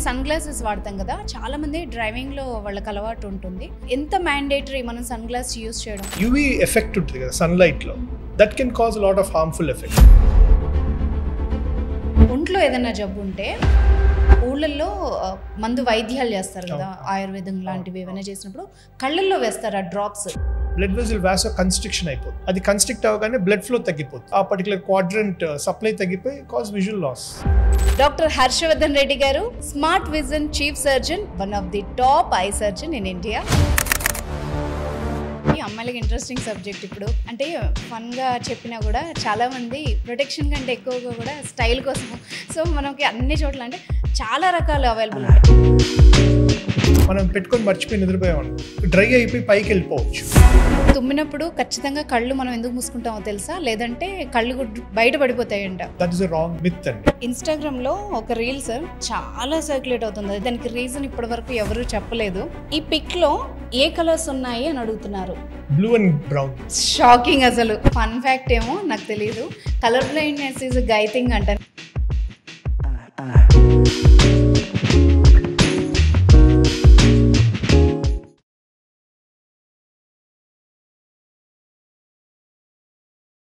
Sun glasses వాడతాం కదా, చాలా మంది డ్రైవింగ్ లో వాళ్ళకి అలవాటు ఉంటుంది. ఎంత మ్యాండేటరీ మనం సన్ గ్లాస్ యూస్ చేయడం? యూవీ ఎఫెక్ట్ ఉంటుంది కదా సన్లైట్ లో, that can cause lot of harmful effect. ఒంట్లో ఏదైనా జబ్బు ఉంటే ఊళ్ళల్లో మందు వైద్యాలు చేస్తారు కదా, ఆయుర్వేదం లాంటివి ఏమైనా చేసినప్పుడు కళ్ళల్లో వేస్తారు ఆ drops. Blood vessel vasoconstriction అయిపోతుంది. అది కన్స్ట్రిక్ట్ అవగానే బ్లడ్ ఫ్లో తగ్గిపోతుంది. ఆ పర్టికులర్ క్వాడ్రంట్ సప్లై తగ్గిపోయి cause visual loss. Doctor Harshavardhan Reddy గారు, smart vision chief surgeon, one of the top eye surgeon in India. ఈ అమ్మాయిలకి ఇంట్రెస్టింగ్ సబ్జెక్ట్. ఇప్పుడు అంటే ఫన్గా చెప్పినా కూడా చాలామంది ప్రొటెక్షన్ కంటే ఎక్కువగా కూడా స్టైల్ కోసం, సో మనకి అన్ని చోట్ల అంటే చాలా రకాలు అవైలబుల్ ఉంటాయి. మనం పెట్టుకొని మర్చిపోయి నిద్రపోయాం, డ్రై అయిపోయి పైకి వెళ్ళిపోవచ్చు. తుమ్మినప్పుడు ఖచ్చితంగా కళ్ళు మనం ఎందుకు మూసుకుంటామో తెలుసా? లేదంటే కళ్ళు బయట పడిపోతాయంట. That is a wrong myth అండి. ఇన్స్టాగ్రామ్ లో ఒక రీల్స్ చాలా సర్క్యులేట్ అవుతుంది. దానికి రీజన్ ఇప్పటి వరకు ఎవరు చెప్పలేదు. ఈ పిక్ లో ఏ కలర్స్ ఉన్నాయి అని అడుగుతున్నారు. Blue and brown. షాకింగ్ అసలు. ఫన్ ఫ్యాక్ట్ ఏమో నాకు తెలియదు, colour blindness is guy thing అంట.